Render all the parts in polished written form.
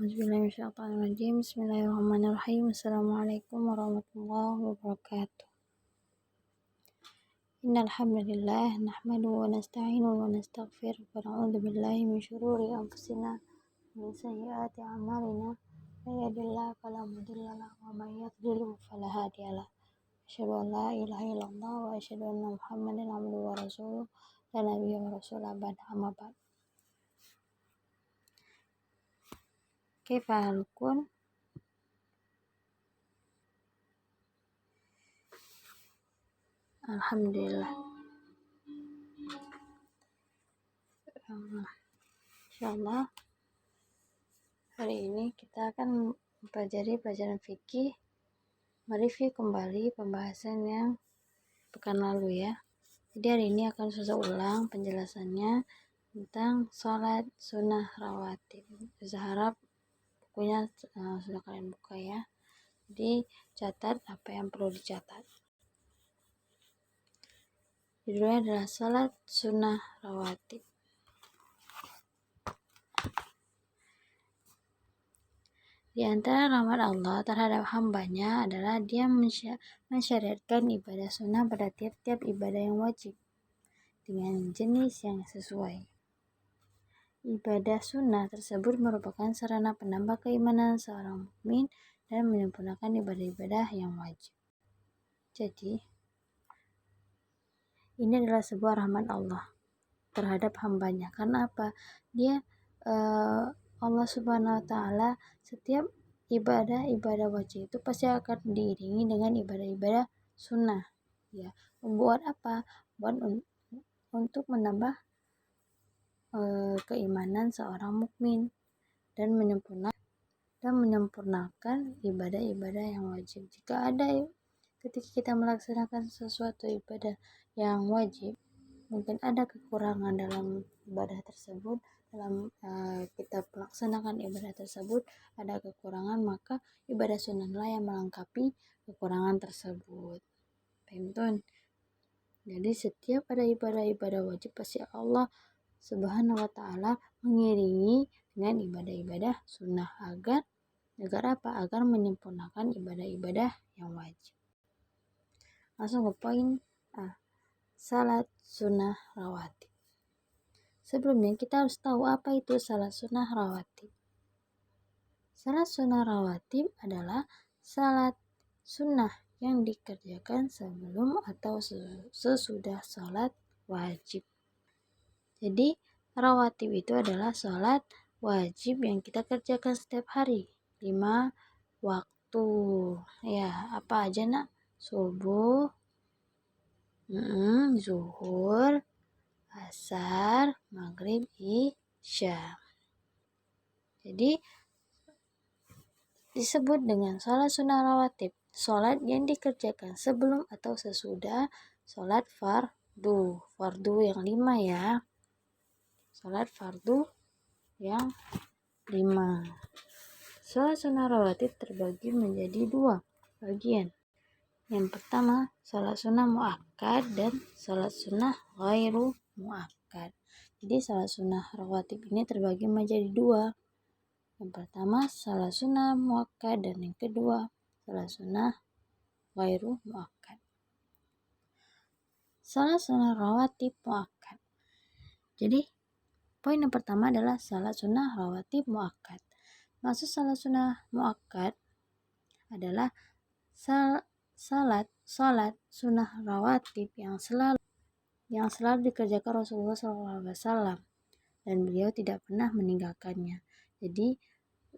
Auzubillahiminasyaitonirrajim. Bismillahirrahmanirrahim. Assalamualaikum warahmatullahi wabarakatuh. Innal hamdalillah nahmaduhu wa nasta'inuhu wa nastaghfiruh wa na'udzu billahi min syururi anfusina wa min sayyiati a'malina. May yahdihillahu fala mudilla lahu wa may yudlil fala hadiya lahu. Asyhadu an la ilaha illallah wa asyhadu anna Muhammadan abduhu wa rasuluh la nabiyya wa rasulah ba'da amma ba'd. Kaifa halukum? Alhamdulillah. Insyaallah hari ini kita akan mempelajari pelajaran fikih, mereview kembali pembahasan yang pekan lalu ya. Jadi hari ini akan saya ulang penjelasannya tentang sholat sunnah rawatib. Saya harap bukunya sudah kalian buka ya. Jadi catat apa yang perlu dicatat. Judulnya adalah sholat sunnah rawatib. Di antara rahmat Allah terhadap hambanya adalah Dia mensyariatkan ibadah sunnah pada tiap-tiap ibadah yang wajib dengan jenis yang sesuai. Ibadah sunnah tersebut merupakan sarana penambah keimanan seorang mukmin dan menyempurnakan ibadah-ibadah yang wajib. Jadi, ini adalah sebuah rahmat Allah terhadap hambanya. Karena apa? Dia Allah Subhanahu wa Ta'ala setiap ibadah wajib itu pasti akan diiringi dengan ibadah-ibadah sunnah. Ya, membuat apa? Buat untuk menambah keimanan seorang mukmin dan menyempurnakan ibadah-ibadah yang wajib. Jika ada ketika kita melaksanakan sesuatu ibadah yang wajib, mungkin ada kekurangan dalam ibadah tersebut, dalam kita melaksanakan ibadah tersebut ada kekurangan, maka ibadah sunnahlah yang melengkapi kekurangan tersebut. Paham? Jadi setiap ada ibadah-ibadah wajib pasti Allah Subhanahu wa Ta'ala mengiringi dengan ibadah-ibadah sunnah agar apa? Agar menyempurnakan ibadah-ibadah yang wajib. Langsung ke poin salat sunnah rawatib. Sebelumnya kita harus tahu apa itu salat sunnah rawatib. Salat sunnah rawatib adalah salat sunnah yang dikerjakan sebelum atau sesudah salat wajib. Jadi rawatib itu adalah salat wajib yang kita kerjakan setiap hari 5 waktu. Ya, apa aja nak? Subuh, zuhur, asar, maghrib, isya. Jadi disebut dengan sholat sunnah rawatib, sholat yang dikerjakan sebelum atau sesudah sholat fardu yang 5 ya. Sholat fardu yang 5. Sholat sunnah rawatib terbagi menjadi 2 bagian. Yang pertama, sholat sunnah muakkad dan sholat sunnah ghairu muakkad. Jadi sholat sunnah rawatib ini terbagi menjadi 2. Yang pertama, sholat sunnah muakkad dan yang kedua, sholat sunnah ghairu muakkad. Sholat sunnah rawatib muakkad. Jadi, poin yang pertama adalah sholat sunnah rawatib muakkad. Maksud sholat sunnah muakkad adalah salat sunnah rawatib yang selalu dikerjakan Rasulullah SAW dan beliau tidak pernah meninggalkannya. Jadi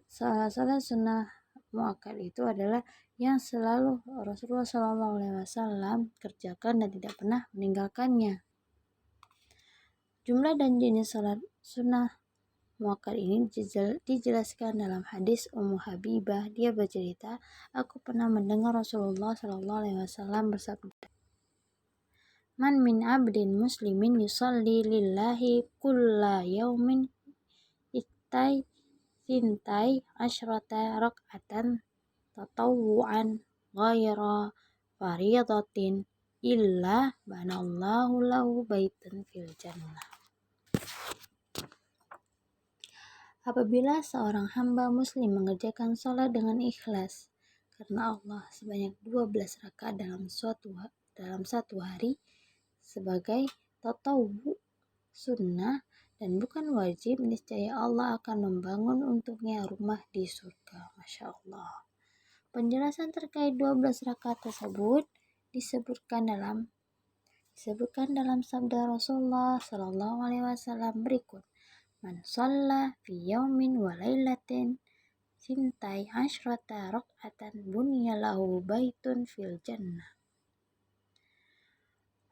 salat sunnah muakkad itu adalah yang selalu Rasulullah SAW kerjakan dan tidak pernah meninggalkannya. Jumlah dan jenis salat sunnah muakkad ini dijelaskan dalam hadis Ummu Habibah. Dia bercerita, aku pernah mendengar Rasulullah SAW bersabda, Man min abdin muslimin yusalli lillahi kulla yaumin sintai asyrata rak'atan tatawu'an ghaira faridatin illa banallahu lahu baitan fil jannah. Apabila seorang hamba muslim mengerjakan sholat dengan ikhlas karena Allah sebanyak 12 rakaat dalam satu hari sebagai tatawu sunnah dan bukan wajib, niscaya Allah akan membangun untuknya rumah di surga. Masya Allah. Penjelasan terkait 12 rakaat tersebut disebutkan dalam sabda Rasulullah Shallallahu Alaihi Wasallam berikut: Man shalla fi yaumin wa lailatin sintai asyrata rakaatan bunya lahu baitun fil jannah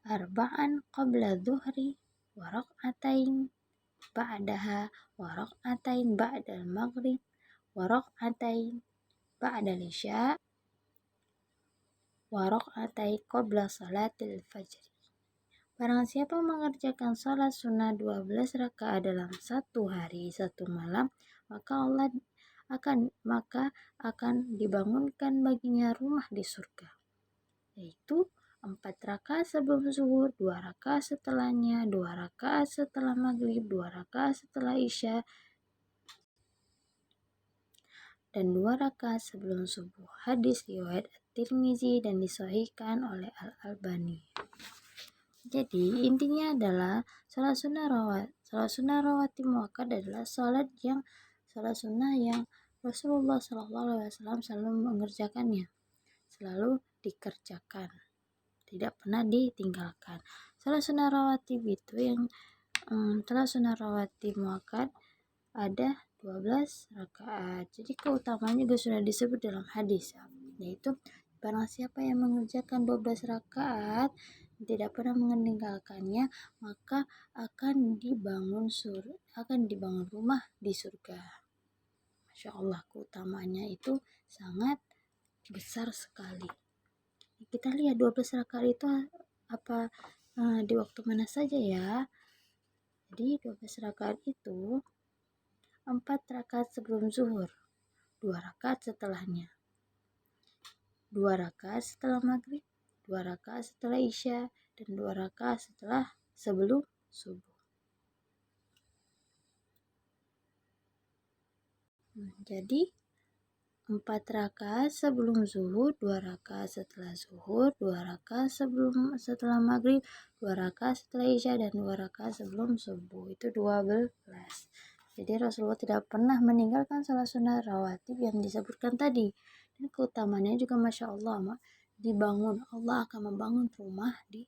arba'an qabla dhuhri wa rak'atain ba'daha wa rak'atain ba'dal maghrib wa rak'atain ba'dal isya wa rak'atain qabla salatil fajr. Barang siapa mengerjakan salat sunnah 12 rakaat dalam satu hari satu malam, maka akan dibangunkan baginya rumah di surga, yaitu 4 rakaat sebelum zuhur, 2 rakaat setelahnya, 2 rakaat setelah maghrib, 2 rakaat setelah isya, dan 2 rakaat sebelum subuh. Hadis riwayat At-Tirmizi dan disahihkan oleh Al-Albani. Jadi intinya adalah salat sunnah rawatib muakkad adalah salat sunnah yang Rasulullah SAW selalu mengerjakannya, selalu dikerjakan, tidak pernah ditinggalkan. Salat sunnah rawatib itu salat sunnah rawatib muakkad ada 12 rakaat. Jadi keutamaannya juga sudah disebut dalam hadis, yaitu barang siapa yang mengerjakan 12 rakaat tidak pernah meninggalkannya, maka akan dibangun rumah di surga. Masya Allah, keutamaannya itu sangat besar sekali. Kita lihat 12 rakaat itu apa di waktu mana saja ya. Jadi 12 rakaat itu 4 rakaat sebelum zuhur, 2 rakaat setelahnya, 2 rakaat setelah maghrib, 2 rakaat setelah isya, dan 2 rakaat sebelum subuh. Jadi 4 rakaat sebelum zuhur, 2 rakaat setelah zuhur, 2 rakaat setelah maghrib, 2 rakaat setelah isya, dan 2 rakaat sebelum subuh. Itu 12. Jadi Rasulullah tidak pernah meninggalkan salat sunnah rawatib yang disebutkan tadi. Dan keutamaannya juga Masya Allah, Allah akan membangun rumah di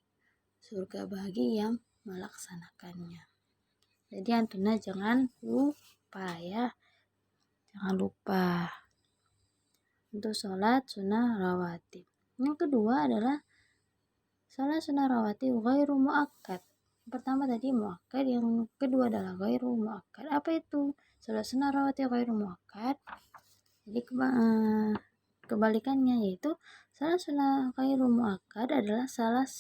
surga bagi yang melaksanakannya. Jadi antuna jangan lupa ya. Jangan lupa untuk sholat sunnah rawatib. Yang kedua adalah sholat sunnah rawatib ghairu muakkad. Pertama tadi muakkad, yang kedua adalah ghairu muakkad. Apa itu sholat sunnah rawatib ghairu muakkad? Jadi kebalikannya, yaitu sholat sunnah ghairu muakkad adalah salat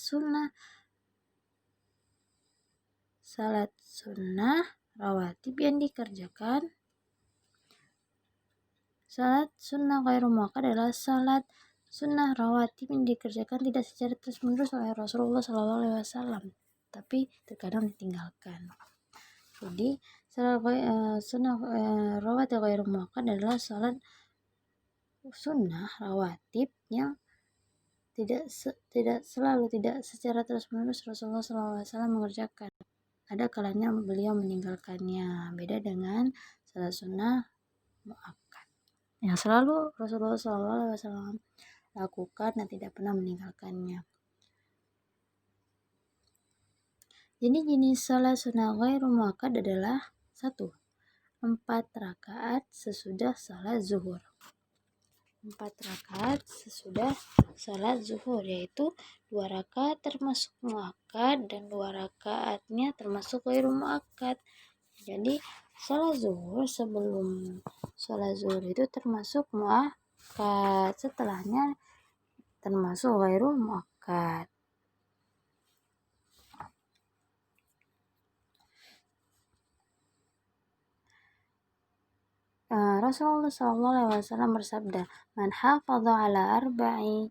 sunnah rawatib yang dikerjakan. Salat sunnah ghairu muakkad adalah salat sunnah rawatib yang dikerjakan tidak secara terus-menerus oleh Rasulullah SAW, tapi terkadang ditinggalkan. Jadi salat sunnah rawatib ghairu muakkad adalah salat sunnah rawatib yang tidak secara terus-menerus Rasulullah SAW mengerjakan. Ada kalanya beliau meninggalkannya. Beda dengan salat sunnah muakkad yang selalu Rasulullah SAW lakukan dan tidak pernah meninggalkannya. Jadi jenis salat sunnah ghairu muakkad adalah 1. 4 rakaat sesudah salat zuhur. 4 rakaat sesudah salat zuhur, yaitu 2 rakaat termasuk muakkad dan 2 rakaatnya termasuk ghairu muakkad. Jadi salat zuhur, sebelum salat zuhur itu termasuk muakkad, setelahnya termasuk ghairu muakkad. Rasulullah SAW bersabda, "Man hafadha ala arba'i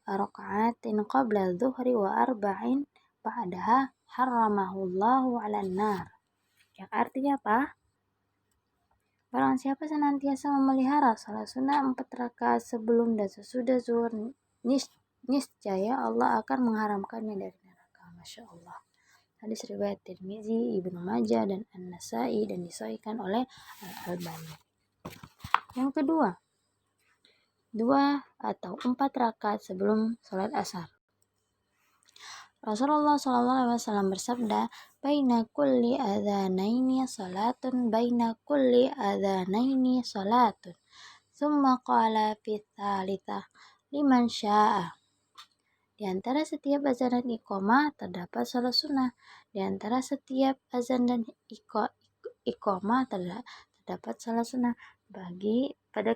raka'atin qabla dhuhri wa arba'in ba'daha harramahullahu 'alan nar." Yang artinya apa? Barang siapa senantiasa memelihara salat sunnah 4 rakaat sebelum dan sesudah zuhur, niscaya Allah akan mengharamkannya dari neraka. Masya Allah. Hadis riwayat Tirmizi, Ibnu Majah, dan An-Nasai, dan disahihkan oleh Al-Albani. Yang kedua, 2 atau 4 rakaat sebelum sholat asar. Rasulullah SAW bersabda, "Baina kulli adzanaini salatun, baina kulli adzanaini salatun." Tsumma qala fi tsalitsah, liman syaa. Di antara setiap azan dan iqamah terdapat salat sunnah. Di antara setiap azan dan iqamah terdapat salat sunnah. Pada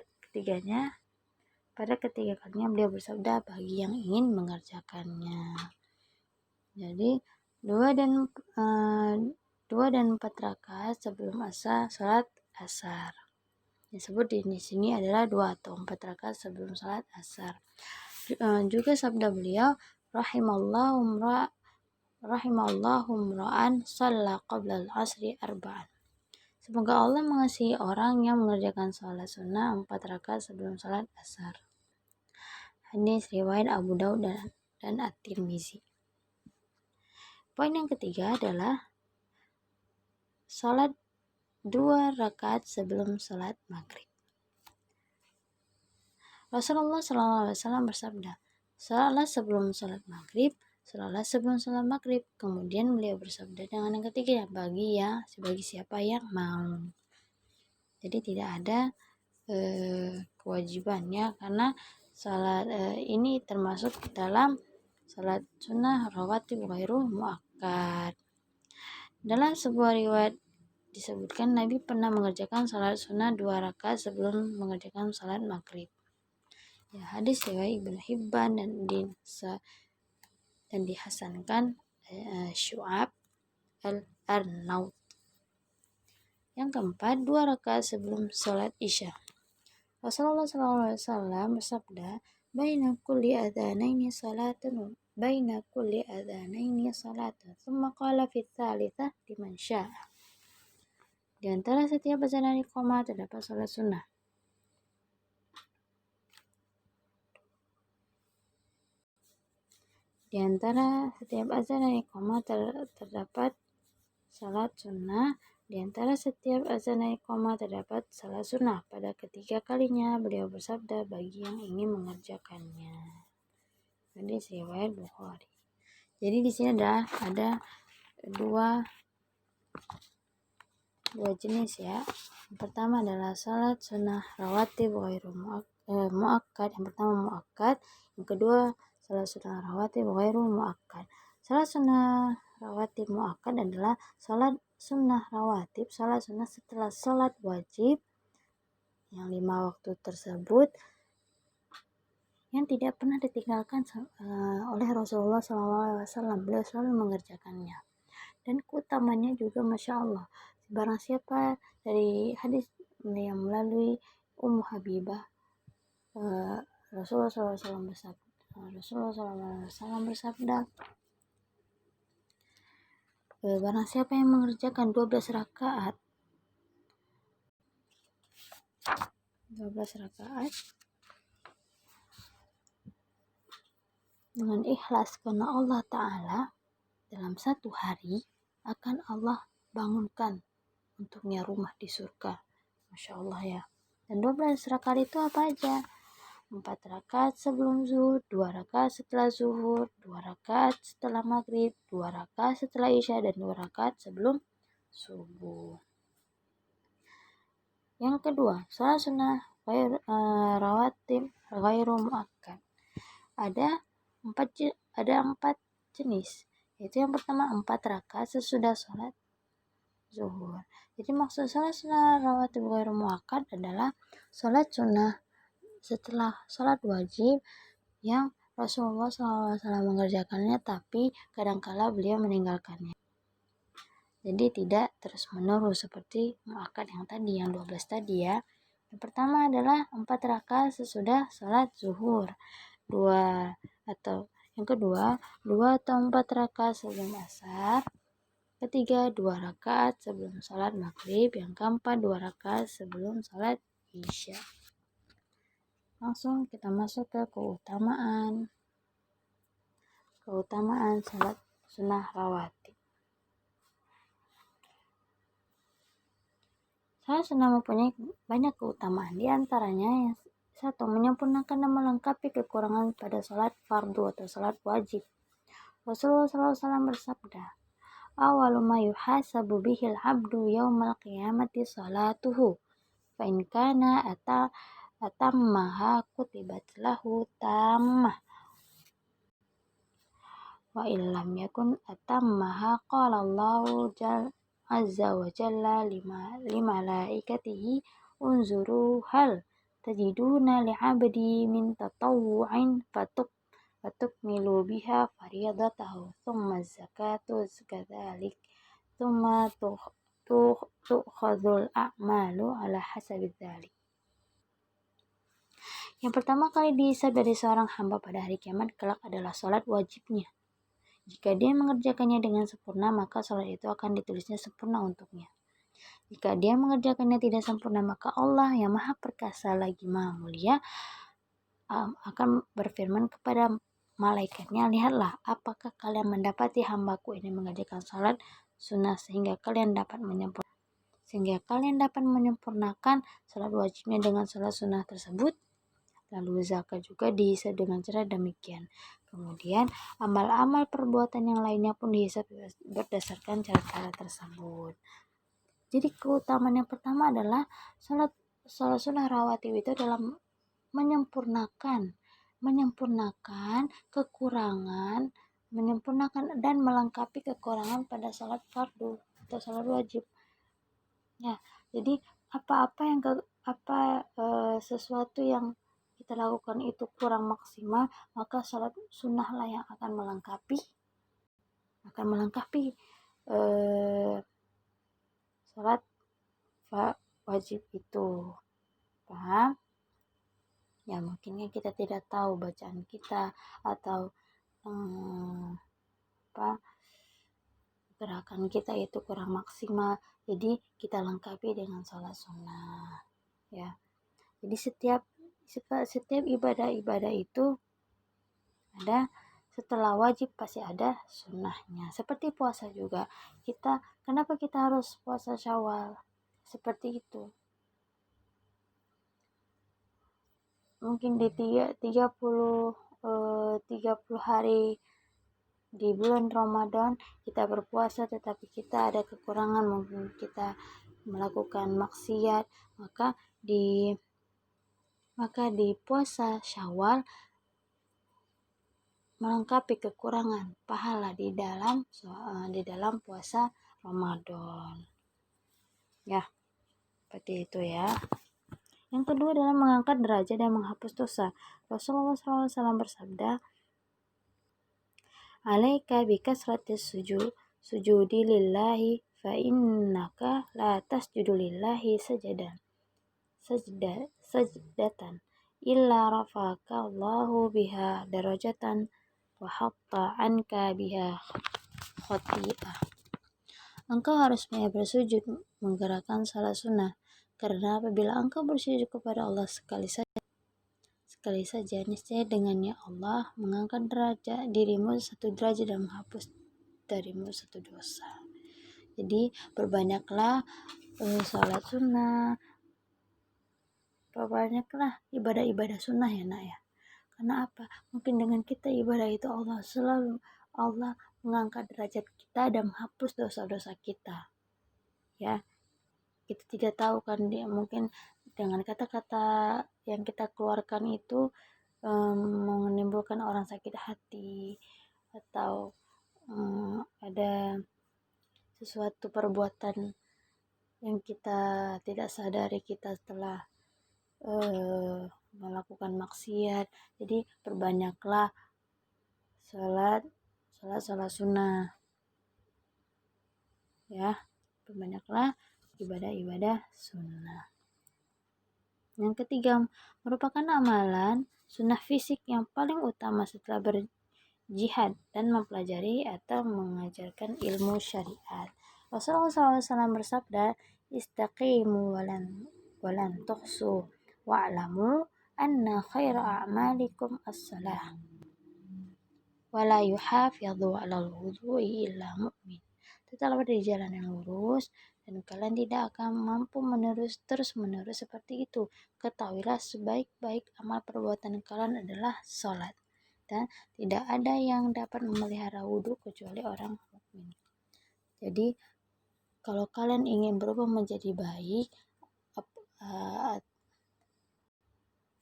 ketiga kalinya beliau bersabda, bagi yang ingin mengerjakannya. Jadi 2 dan 4 rakaat sebelum salat asar. Disebut di sini adalah 2 atau 4 rakaat sebelum salat asar. Juga sabda beliau, rahimallahu imra'an shalla qabla al-asri arba'an. Semoga Allah mengasihi orang yang mengerjakan salat sunnah 4 rakaat sebelum salat asar. Hadis riwayat Abu Daud dan At-Tirmizi. Poin yang ketiga adalah salat 2 rakaat sebelum salat maghrib. Rasulullah SAW bersabda, salat sebelum salat maghrib, salat sebelum salat maghrib. Kemudian beliau bersabda dengan yang ketiga, bagi siapa yang mau. Jadi tidak ada kewajibannya, karena salat ini termasuk dalam salat sunnah rawatib ghairu muakkad. Dalam sebuah riwayat disebutkan Nabi pernah mengerjakan salat sunnah 2 rakaat sebelum mengerjakan salat maghrib. Ya, hadis riwayat Ibnu Hibban dan dihasankan Syu'ab al-Arnaut. Yang keempat, 2 rakaat sebelum salat Isya. Rasulullah SAW bersabda, baina kulli adzanaini salatun, tsumma qala fi tsalitsah, liman syaa. Di antara setiap azan dan iqamah terdapat salat sunnah. Di antara setiap azan dan iqamah terdapat salat sunnah. Di antara setiap azan dan iqamah terdapat salat sunnah. Pada ketiga kalinya beliau bersabda, bagi yang ingin mengerjakannya. Ini riwayat Bukhari. Jadi di sini ada dua jenis ya. Yang pertama adalah salat sunnah rawatib ghairu muakkad. Yang pertama muakkad, yang kedua salat sunnah rawatib ghairu muakkad. Salat sunnah rawatib muakkad adalah salat sunnah rawatib, salat sunnah setelah salat wajib yang 5 waktu tersebut yang tidak pernah ditinggalkan oleh Rasulullah SAW. Beliau selalu mengerjakannya. Dan keutamanya juga Masya Allah. Barang siapa dari hadis yang melalui Ummu Habibah, Rasulullah SAW bersabda, barang siapa yang mengerjakan 12 rakaat dengan ikhlas karena Allah Ta'ala, dalam satu hari akan Allah bangunkan untuknya rumah di surga. Masya Allah ya. Dan 12 rakaat itu apa aja? 4 rakaat sebelum zuhur, 2 rakaat setelah zuhur, 2 rakaat setelah maghrib, 2 rakaat setelah isya, dan 2 rakaat sebelum subuh. Yang kedua, salat sunnah rawatib ghairu muakkad. Ada 4 jenis. Yaitu yang pertama 4 rakaat sesudah salat zuhur. Jadi maksud salat sunnah rawatib ghairu muakkad adalah salat sunnah setelah salat wajib yang Rasulullah SAW mengerjakannya, tapi kadangkala beliau meninggalkannya. Jadi tidak terus menerus seperti muakkad yang tadi, yang 12 tadi ya. Yang pertama adalah 4 rakaat sesudah salat zuhur. Yang kedua, 2 atau 4 rakaat sebelum asar. ketiga 2 rakaat sebelum sholat maghrib, yang keempat 2 rakaat sebelum sholat isya. Langsung kita masuk ke keutamaan sholat sunnah rawatib. Sholat sunnah mempunyai banyak keutamaan, di antaranya yang satu, menyempurnakan dan melengkapi kekurangan pada sholat fardu atau sholat wajib. Rasulullah SAW bersabda, awalu ma yuhasabu bihil abdu yaumal qiyamati salatuhu, fa in kana atammaha kutibat lahu tammah, wa illam yakun atammaha qala Allahu azza wa jalla limalaikatihi unzuru hal tajiduna li'abdi min tatawwu'in fatukmilu biha fariyadatahu thumma zakatu kadhalik thumma tu'khadhul a'malu ala hasabi dhalik. Yang pertama kali dihisab dari seorang hamba pada hari kiamat kelak adalah sholat wajibnya. Jika dia mengerjakannya dengan sempurna, maka sholat itu akan ditulisnya sempurna untuknya. Jika dia mengerjakannya tidak sempurna, maka Allah yang maha perkasa lagi maha mulia akan berfirman kepada malaikatnya, lihatlah apakah kalian mendapati hambaku ini mengerjakan sholat sunnah sehingga kalian dapat menyempurnakan sholat wajibnya dengan sholat sunnah tersebut. Lalu zakat juga dihisab dengan cara demikian. Kemudian amal-amal perbuatan yang lainnya pun dihisab berdasarkan cara-cara tersebut. Jadi keutamaan yang pertama adalah sholat sunnah rawatib itu dalam menyempurnakan kekurangan, dan melengkapi kekurangan pada sholat fardu atau sholat wajib. Ya, jadi sesuatu yang kita lakukan itu kurang maksimal, maka sholat sunnah lah yang akan melengkapi sholat wajib itu. Paham? Ya, mungkinnya kita tidak tahu bacaan kita atau gerakan kita itu kurang maksimal, jadi kita lengkapi dengan sholat sunnah. Ya, jadi setiap ibadah itu ada, setelah wajib pasti ada sunnahnya. Seperti puasa juga, kenapa kita harus puasa Syawal? Seperti itu. Mungkin di 30 hari di bulan Ramadan kita berpuasa, tetapi kita ada kekurangan, mungkin kita melakukan maksiat, maka di puasa Syawal melengkapi kekurangan pahala di dalam puasa Ramadan. Ya, seperti itu ya. Yang kedua adalah mengangkat derajat dan menghapus dosa. Rasulullah SAW bersabda, alaika bikasratis sujudi lillahi fa innaka la tasjudu lillahi sajdatan illa rafaka Allahu biha darajatan wa hatta anka biha khati'ah. Engkau harus banyak bersujud menggerakkan salat sunnah, karena apabila engkau bersujud kepada Allah sekali saja, niscaya dengannya Allah mengangkat derajat dirimu 1 derajat dan menghapus darimu 1 dosa. Jadi perbanyaklah salat sunnah, perbanyaklah ibadah-ibadah sunnah ya nak ya. Karena apa? Mungkin dengan kita ibadah itu Allah mengangkat derajat kita dan menghapus dosa-dosa kita. Ya, kita tidak tahu kan, dia mungkin dengan kata-kata yang kita keluarkan itu menimbulkan orang sakit hati, atau ada sesuatu perbuatan yang kita tidak sadari kita telah melakukan maksiat. Jadi perbanyaklah salat sunnah ya, perbanyaklah ibadah-ibadah sunnah. Yang ketiga, merupakan amalan sunnah fisik yang paling utama setelah jihad dan mempelajari atau mengajarkan ilmu syariat. Rasulullah SAW bersabda, istaqimu walan tuhsu wa'lamu anna khaira a'malikum as-salah wala yuhafidhu 'alal wudu'i illa mu'min. Tetaplah di jalan yang lurus dan kalian tidak akan mampu terus-menerus seperti itu. Ketahuilah sebaik-baik amal perbuatan kalian adalah salat, dan tidak ada yang dapat memelihara wudhu kecuali orang mukmin. Jadi kalau kalian ingin berubah menjadi baik,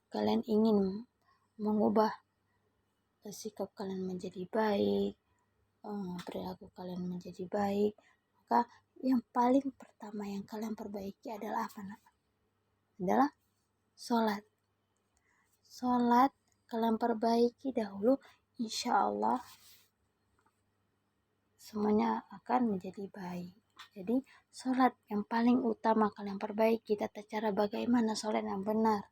kalian ingin mengubah sikap kalian menjadi baik, perilaku kalian menjadi baik, maka yang paling pertama yang kalian perbaiki adalah apa? Adalah sholat. Sholat kalian perbaiki dahulu, insya Allah semuanya akan menjadi baik. Jadi sholat yang paling utama kalian perbaiki, tata cara bagaimana sholat yang benar.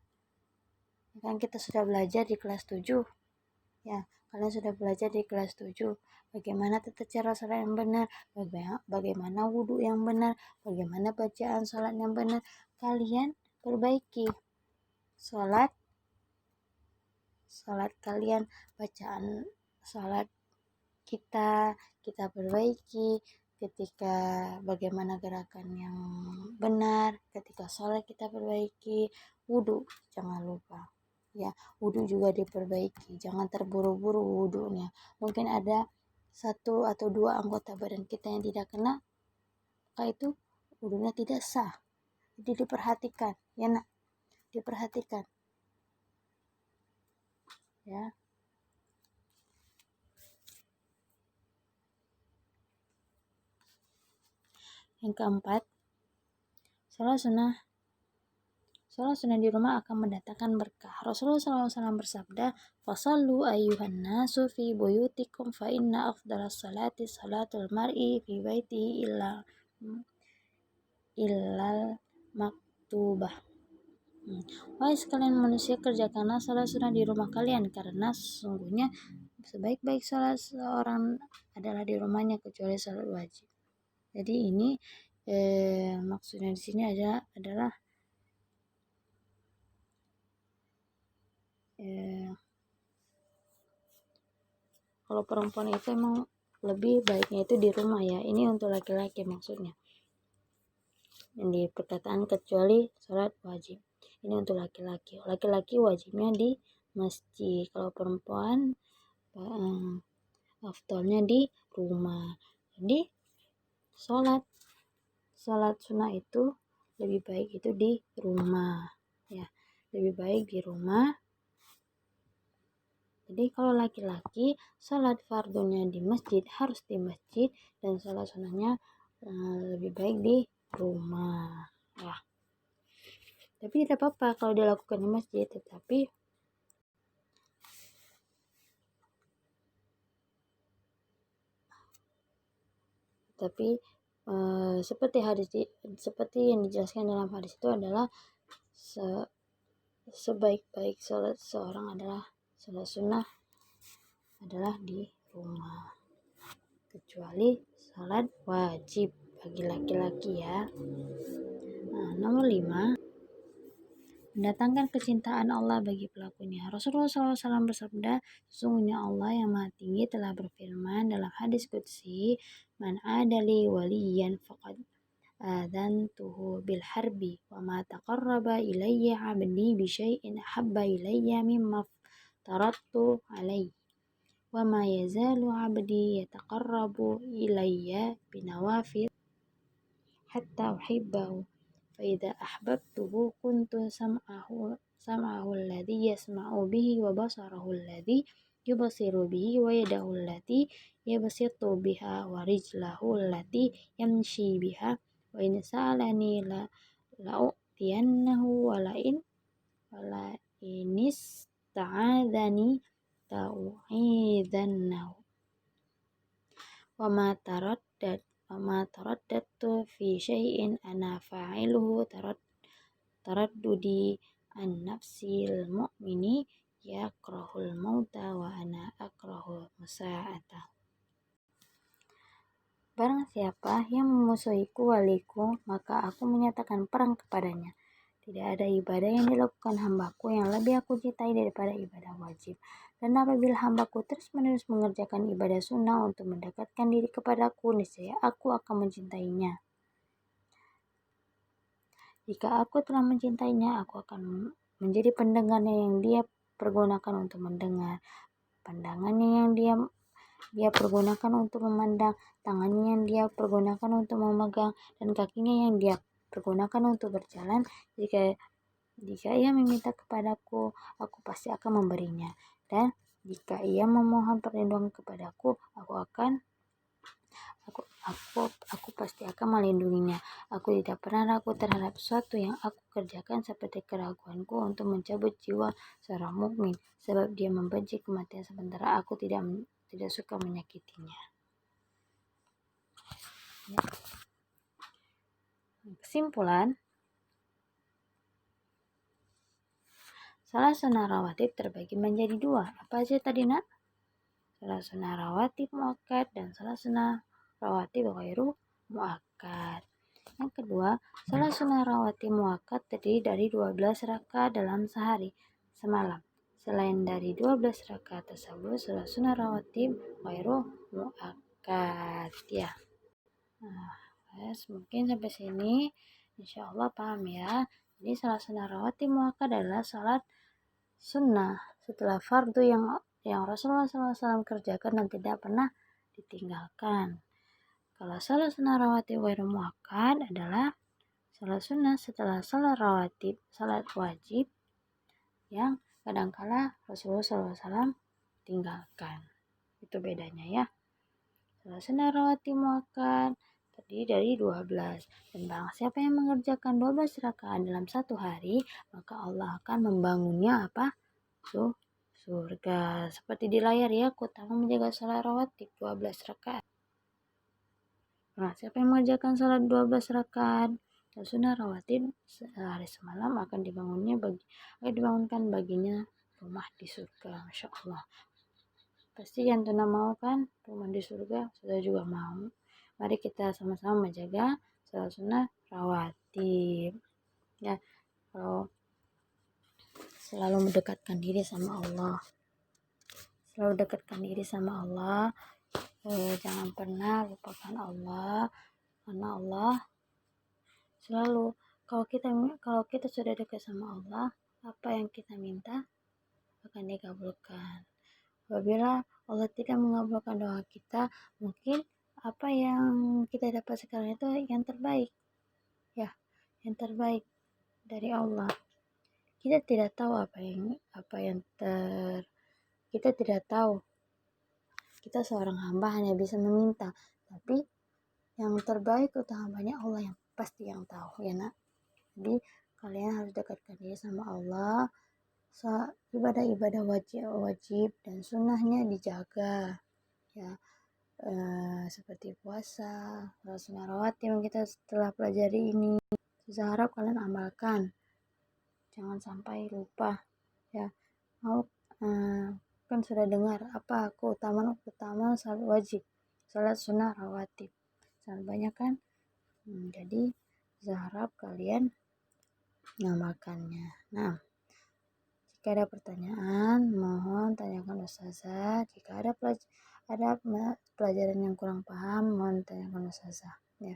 Kan kita sudah belajar di kelas 7. Ya, kalian sudah belajar di kelas 7 bagaimana tata cara sholat yang benar, bagaimana wudhu yang benar, bagaimana bacaan sholat yang benar. Kalian perbaiki sholat kalian, bacaan sholat kita perbaiki. Ketika bagaimana gerakan yang benar ketika sholat kita perbaiki. Wudhu jangan lupa ya, wudhu juga diperbaiki, jangan terburu-buru wudhunya. Mungkin ada 1 atau 2 anggota badan kita yang tidak kena, maka itu wudhunya tidak sah. Jadi diperhatikan ya nak, diperhatikan ya. Yang keempat, sholat sunnah di rumah akan mendatangkan berkah. Rasulullah SAW bersabda, fasallu ayyuhan nasu fi buyutikum fa inna afdalas salati salatul mar'i fi baitihi illal maktubah. Wahai sekalian manusia, kerjakanlah salat sunnah di rumah kalian, karena sesungguhnya sebaik-baik salat seorang adalah di rumahnya kecuali salat wajib. Jadi ini maksudnya di sini adalah kalau perempuan itu emang lebih baiknya itu di rumah ya. Ini untuk laki-laki maksudnya. Yang di perkataan kecuali sholat wajib. Ini untuk laki-laki. Laki-laki wajibnya di masjid. Kalau perempuan afdalnya di rumah. Jadi sholat sunnah itu lebih baik itu di rumah ya. Lebih baik di rumah. Jadi kalau laki-laki sholat fardunya di masjid harus di masjid, dan sholat sunnahnya lebih baik di rumah ya. Tapi tidak apa-apa kalau dilakukan di masjid, tetapi seperti yang dijelaskan dalam hadis itu adalah sebaik-baik sholat seorang adalah sholat sunnah adalah di rumah, kecuali sholat wajib bagi laki-laki ya. Nomor 5, mendatangkan kecintaan Allah bagi pelakunya. Rasulullah SAW bersabda, sesungguhnya Allah yang Maha Tinggi telah berfirman dalam hadis qudsi, man adali waliyan faqad adantuhu bil harbi wa ma taqarraba ilayya 'abdi bi syai'in ahabba ilayya mimma tarattu alaihi wa ma yazalu 'abdi yataqarrabu ilayya binawafil hatta uhibbahu fa idza ahbabtuhu kuntu sam'ahu alladhi yasma'u bihi wa basarahu alladhi yubsiru bihi wa yadahu allati yabsitu biha wa rijlahu allati yamshi biha wa in sa'alani la'u'tiyannahu wa inista'adzani ta'u'idzannahu wa ma taraddadtu fi syai'in ana fa'iluhu taraddudi an nafsil mu'mini yakrahul mauta wa ana akrahul musa'ata. Barang siapa yang memusuhiku waliku, maka aku menyatakan perang kepadanya. Tidak ada ibadah yang dilakukan hambaku yang lebih aku cintai daripada ibadah wajib. Dan apabila hambaku terus-menerus mengerjakan ibadah sunnah untuk mendekatkan diri kepadaku, niscaya aku akan mencintainya. Jika aku telah mencintainya, aku akan menjadi pendengarnya yang dia pergunakan untuk mendengar, pandangannya yang dia pergunakan untuk memandang, tangannya yang dia pergunakan untuk memegang, dan kakinya yang dia pergunakan untuk berjalan. Jika ia meminta kepadaku, aku pasti akan memberinya. Dan jika ia memohon perlindungan kepadaku, aku pasti akan melindunginya. Aku tidak pernah ragu terhadap sesuatu yang aku kerjakan, seperti keraguanku untuk mencabut jiwa seorang mukmin, sebab dia membenci kematian sementara aku tidak suka menyakitinya. Kesimpulan, salat sunnah rawatib terbagi menjadi dua. Apa aja tadi, Nak? Salat sunnah rawatib muakkad dan salat sunnah rawatib ghairu muakkad. Yang kedua, salat sunnah rawatib muakkad terdiri dari 12 rakaat dalam sehari semalam. Selain dari 12 rakaat tersebut, salat sunnah rawatib ghairu muakkad, ya. Nah, mungkin sampai sini insya Allah paham ya. Jadi salat sunnah rawatib muakkad adalah salat sunnah setelah fardu yang Rasulullah SAW kerjakan dan tidak pernah ditinggalkan. Kalau salat sunnah rawatib ghairu muakkad adalah salat sunnah setelah salat rawatib, salat wajib yang kadangkala Rasulullah SAW tinggalkan. Itu bedanya ya. Salat sunnah rawatib muakkad terdiri dari 12. Dan barang siapa yang mengerjakan 12 rakaat dalam satu hari, maka Allah akan membangunnya apa? Surga. Seperti di layar ya, keutamaan menjaga salat rawatib 12 rakaat. Nah, siapa yang mengerjakan salat 12 rakaat dan sunnah rawatib sehari semalam akan dibangunkan baginya rumah di surga. Masya Allah. Pasti yang tuna mau kan rumah di surga, sudah juga mau. Mari kita sama-sama menjaga salat sunnah rawatib. Ya, kalau selalu mendekatkan diri sama Allah. Selalu dekatkan diri sama Allah. Jangan pernah lupakan Allah, karena Allah selalu, kalau kita sudah dekat sama Allah, apa yang kita minta akan dikabulkan. Apabila Allah tidak mengabulkan doa kita, mungkin apa yang kita dapat sekarang itu yang terbaik, ya, yang terbaik dari Allah. Kita tidak tahu kita tidak tahu. Kita seorang hamba hanya bisa meminta, tapi yang terbaik untuk hambanya Allah yang pasti yang tahu, ya Nak. Jadi kalian harus dekatkan diri sama Allah. Ibadah-ibadah wajib dan sunnahnya dijaga, ya. Seperti puasa, sunnah rawatib yang kita setelah pelajari ini, saya harap kalian amalkan. Jangan sampai lupa, ya. Kan sudah dengar apa keutamaan salat wajib, salat sunnah rawatib, sangat banyak kan. Jadi saya harap kalian mengamalkannya. Nah, jika ada pertanyaan, mohon tanyakan Ustazah. Jika ada pelajaran yang kurang paham, mohon tanyakan Ustazah. Ya.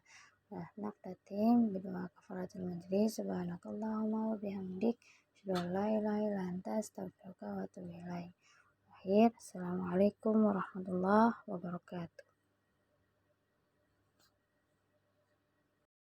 Nah, naktatim berdoa kafaratul majlis. Subhanakallahumma wa bihamdik, asyhadu an la ilaha illa anta, astaghfiruka wa atubu ilaik. Akhir, assalamualaikum warahmatullahi wabarakatuh.